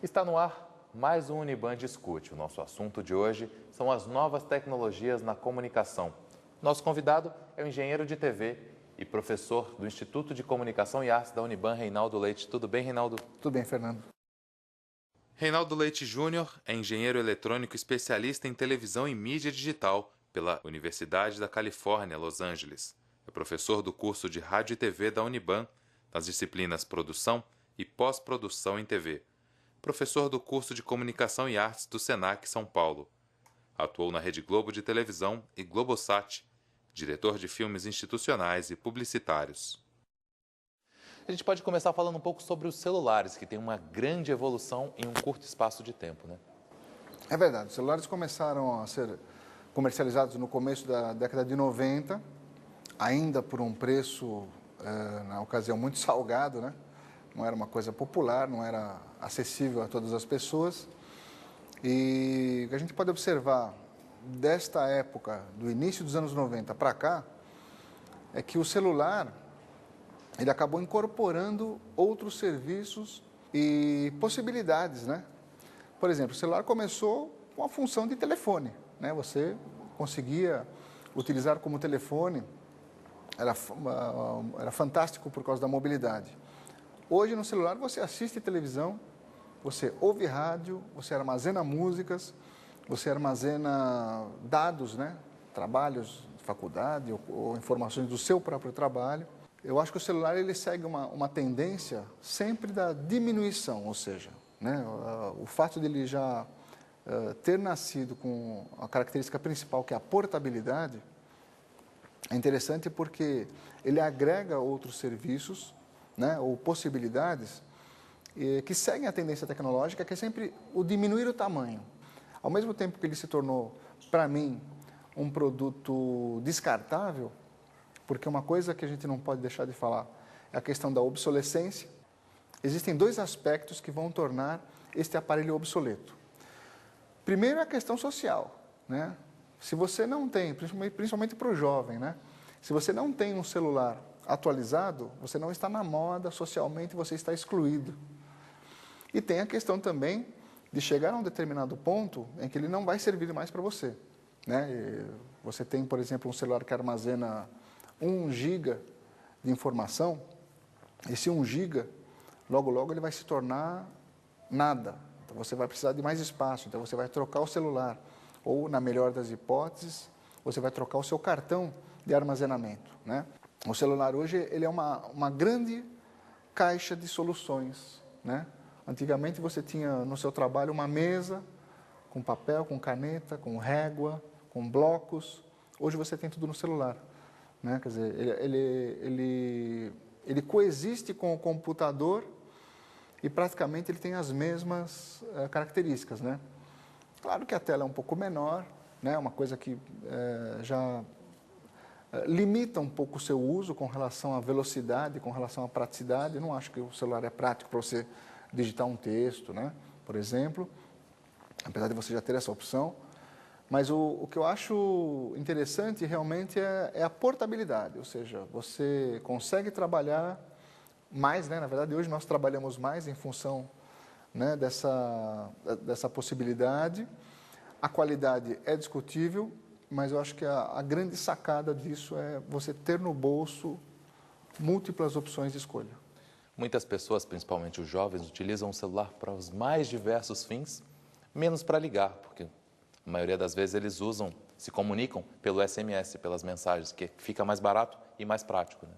Está no ar mais um Uniban Discute. O nosso assunto de hoje são as novas tecnologias na comunicação. Nosso convidado é o engenheiro de TV e professor do Instituto de Comunicação e Artes da Uniban, Reinaldo Leite. Tudo bem, Reinaldo? Tudo bem, Fernando. Reinaldo Leite Júnior é engenheiro eletrônico especialista em televisão e mídia digital pela Universidade da Califórnia, Los Angeles. É professor do curso de Rádio e TV da Uniban, nas disciplinas Produção e Pós-Produção em TV. Professor do curso de Comunicação e Artes do Senac São Paulo. Atuou na Rede Globo de televisão e Globosat, diretor de filmes institucionais e publicitários. A gente pode começar falando um pouco sobre os celulares, que tem uma grande evolução em um curto espaço de tempo, né? É verdade, os celulares começaram a ser comercializados no começo da década de 90, ainda por um preço, na ocasião, muito salgado, né? Não era uma coisa popular, não era acessível a todas as pessoas. E o que a gente pode observar desta época, do início dos anos 90 para cá, é que o celular ele acabou incorporando outros serviços e possibilidades, né? Por exemplo, o celular começou com a função de telefone, né? Você conseguia utilizar como telefone, era fantástico por causa da mobilidade. Hoje no celular você assiste televisão, você ouve rádio, você armazena músicas, você armazena dados, né? Trabalhos de faculdade ou informações do seu próprio trabalho. Eu acho que o celular ele segue uma tendência sempre da diminuição, ou seja, né? O fato de ele já ter nascido com a característica principal, que é a portabilidade, é interessante porque ele agrega outros serviços, né, ou possibilidades que seguem a tendência tecnológica, que é sempre o diminuir o tamanho. Ao mesmo tempo que ele se tornou, para mim, um produto descartável, porque uma coisa que a gente não pode deixar de falar é a questão da obsolescência. Existem dois aspectos que vão tornar este aparelho obsoleto. Primeiro é a questão social, né? Se você não tem, principalmente para o jovem, né? Se você não tem um celular atualizado, você não está na moda, socialmente você está excluído. E tem a questão também de chegar a um determinado ponto em que ele não vai servir mais para você, né? E você tem, por exemplo, um celular que armazena 1 GB de informação, esse 1 GB, logo logo ele vai se tornar nada. Então você vai precisar de mais espaço, então você vai trocar o celular. Ou, na melhor das hipóteses, você vai trocar o seu cartão de armazenamento, né? O celular hoje ele é uma grande caixa de soluções, né? Antigamente você tinha no seu trabalho uma mesa com papel, com caneta, com régua, com blocos. Hoje você tem tudo no celular, né? Quer dizer, ele coexiste com o computador e praticamente ele tem as mesmas características, né? Claro que a tela é um pouco menor, né? Uma coisa que já limita um pouco o seu uso com relação à velocidade, com relação à praticidade. Eu não acho que o celular é prático para você digitar um texto, né? Por exemplo, apesar de você já ter essa opção. Mas o que eu acho interessante realmente é a portabilidade, ou seja, você consegue trabalhar mais, né? Na verdade, hoje nós trabalhamos mais em função, né, dessa possibilidade. A qualidade é discutível, mas eu acho que a grande sacada disso é você ter no bolso múltiplas opções de escolha. Muitas pessoas, principalmente os jovens, utilizam o celular para os mais diversos fins, menos para ligar, porque a maioria das vezes eles se comunicam pelo SMS, pelas mensagens, que fica mais barato e mais prático, né?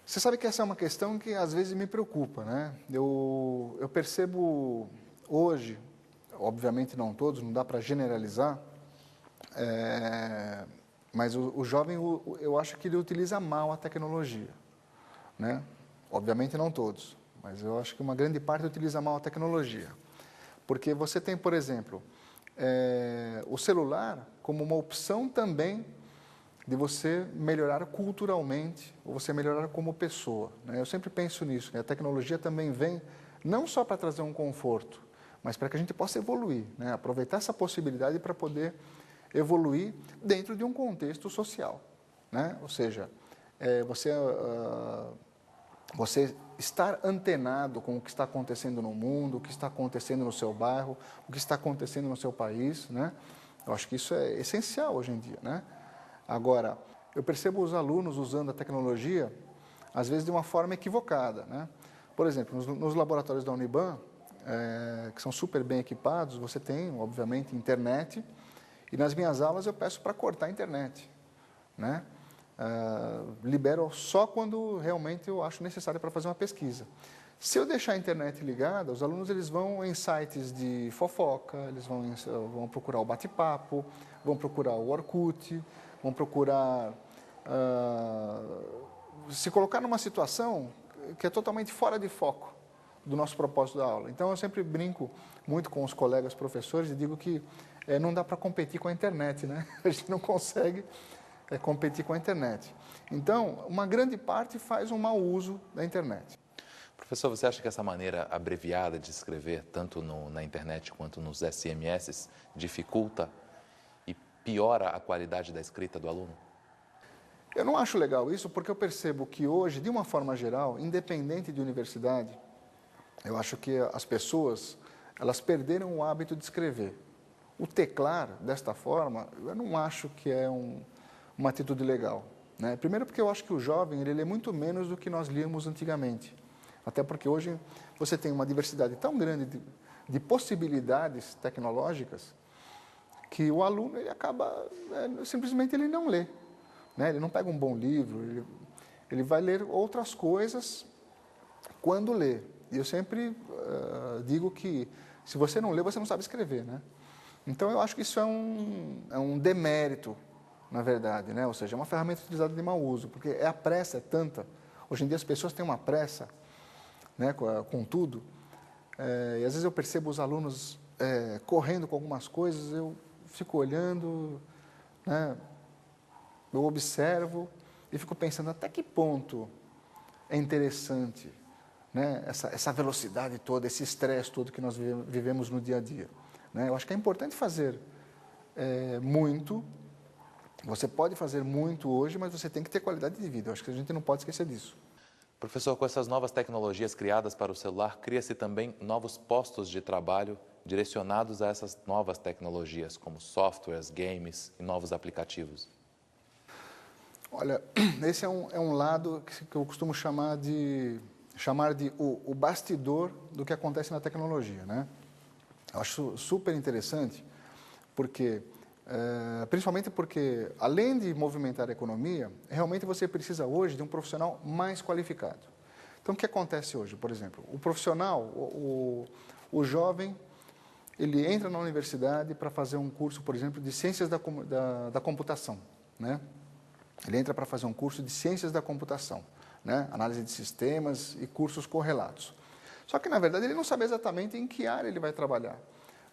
Você sabe que essa é uma questão que às vezes me preocupa, né? Eu percebo hoje, obviamente não todos, não dá para generalizar, mas o jovem, eu acho que ele utiliza mal a tecnologia, né? Obviamente não todos, mas eu acho que uma grande parte utiliza mal a tecnologia. Porque você tem, por exemplo, o celular como uma opção também de você melhorar culturalmente, ou você melhorar como pessoa, né? Eu sempre penso nisso, né? A tecnologia também vem não só para trazer um conforto, mas para que a gente possa evoluir, né? Aproveitar essa possibilidade para poder evoluir dentro de um contexto social, né? Ou seja, você estar antenado com o que está acontecendo no mundo, o que está acontecendo no seu bairro, o que está acontecendo no seu país, né? Eu acho que isso é essencial hoje em dia, né? Agora, eu percebo os alunos usando a tecnologia, às vezes de uma forma equivocada, né? Por exemplo, nos laboratórios da Uniban, que são super bem equipados, você tem, obviamente, internet, e nas minhas aulas eu peço para cortar a internet, né? Libero só quando realmente eu acho necessário para fazer uma pesquisa. Se eu deixar a internet ligada, os alunos eles vão em sites de fofoca, eles vão procurar o bate-papo, vão procurar o Orkut, vão procurar se colocar numa situação que é totalmente fora de foco do nosso propósito da aula. Então, eu sempre brinco muito com os colegas professores e digo que não dá para competir com a internet, né? A gente não consegue competir com a internet. Então, uma grande parte faz um mau uso da internet. Professor, você acha que essa maneira abreviada de escrever, tanto na internet quanto nos SMS, dificulta e piora a qualidade da escrita do aluno? Eu não acho legal isso, porque eu percebo que hoje, de uma forma geral, independente de universidade, eu acho que as pessoas, elas perderam o hábito de escrever. O teclar, desta forma, eu não acho que é uma atitude legal, né? Primeiro porque eu acho que o jovem, ele lê muito menos do que nós líamos antigamente. Até porque hoje você tem uma diversidade tão grande de possibilidades tecnológicas que o aluno ele acaba, simplesmente ele não lê, né? Ele não pega um bom livro, ele vai ler outras coisas quando lê. E eu sempre digo que se você não lê, você não sabe escrever, né? Então eu acho que isso é um demérito, na verdade, né? Ou seja, é uma ferramenta utilizada de mau uso, porque a pressa é tanta. Hoje em dia as pessoas têm uma pressa, né, com tudo, e às vezes eu percebo os alunos correndo com algumas coisas, eu fico olhando, né, eu observo e fico pensando até que ponto é interessante, né, essa velocidade toda, esse estresse todo que nós vivemos no dia a dia, né? Eu acho que é importante fazer muito, você pode fazer muito hoje, mas você tem que ter qualidade de vida, eu acho que a gente não pode esquecer disso. Professor, com essas novas tecnologias criadas para o celular, cria-se também novos postos de trabalho direcionados a essas novas tecnologias, como softwares, games e novos aplicativos. Olha, esse é um lado que eu costumo chamar de o bastidor do que acontece na tecnologia, né? Eu acho super interessante, porque, principalmente porque, além de movimentar a economia, realmente você precisa hoje de um profissional mais qualificado. Então, o que acontece hoje, por exemplo? O profissional, o jovem, ele entra na universidade para fazer um curso, por exemplo, de ciências da computação, né? Ele entra para fazer um curso de ciências da computação, né? Análise de sistemas e cursos correlatos. Só que, na verdade, ele não sabe exatamente em que área ele vai trabalhar.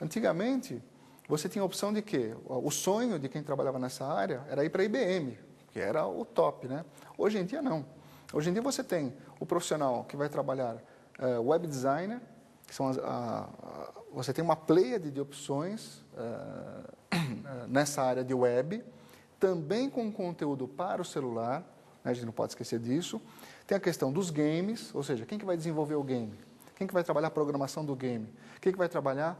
Antigamente, você tinha a opção de que o sonho de quem trabalhava nessa área era ir para a IBM, que era o top, né? Hoje em dia, não. Hoje em dia, você tem o profissional que vai trabalhar web designer, que são você tem uma pleiade de opções nessa área de web, também com conteúdo para o celular, né? A gente não pode esquecer disso. Tem a questão dos games, ou seja, quem que vai desenvolver o game? Quem que vai trabalhar a programação do game? Quem que vai trabalhar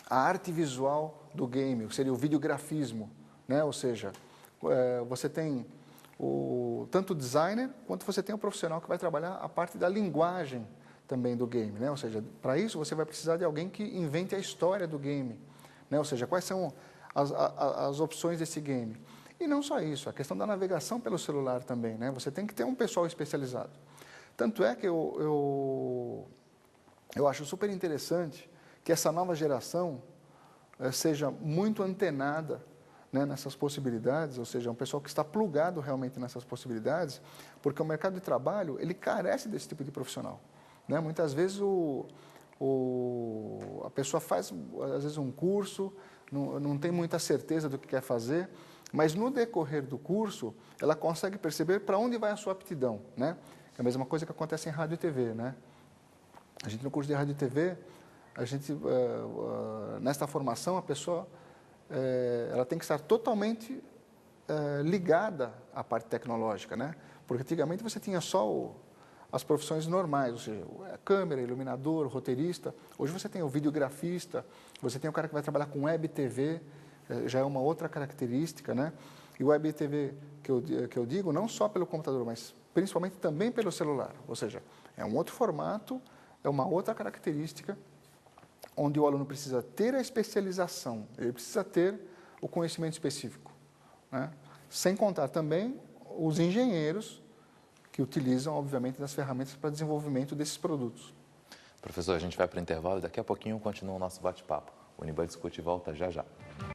a arte visual do game, seria o videografismo, né? Ou seja, você tem tanto o designer, quanto você tem o profissional que vai trabalhar a parte da linguagem também do game, né? Ou seja, para isso você vai precisar de alguém que invente a história do game, né? Ou seja, quais são as opções desse game. E não só isso, a questão da navegação pelo celular também, né? Você tem que ter um pessoal especializado. Tanto é que eu acho super interessante que essa nova geração seja muito antenada, né, nessas possibilidades, ou seja, um pessoal que está plugado realmente nessas possibilidades, porque o mercado de trabalho, ele carece desse tipo de profissional, né? Muitas vezes a pessoa faz, às vezes, um curso, não tem muita certeza do que quer fazer, mas no decorrer do curso, ela consegue perceber para onde vai a sua aptidão, né? É a mesma coisa que acontece em rádio e TV, né? A gente, no curso de rádio e TV, a gente, nesta formação, a pessoa ela tem que estar totalmente ligada à parte tecnológica, né? Porque antigamente você tinha só as profissões normais, ou seja, câmera, iluminador, roteirista. Hoje você tem o videografista, você tem o cara que vai trabalhar com web TV, já é uma outra característica, né? E o web TV que eu digo, não só pelo computador, mas principalmente também pelo celular. Ou seja, é um outro formato, é uma outra característica, onde o aluno precisa ter a especialização, ele precisa ter o conhecimento específico, né? Sem contar também os engenheiros que utilizam, obviamente, das ferramentas para desenvolvimento desses produtos. Professor, a gente vai para o intervalo e daqui a pouquinho continua o nosso bate-papo. O Uniban Discute volta já já.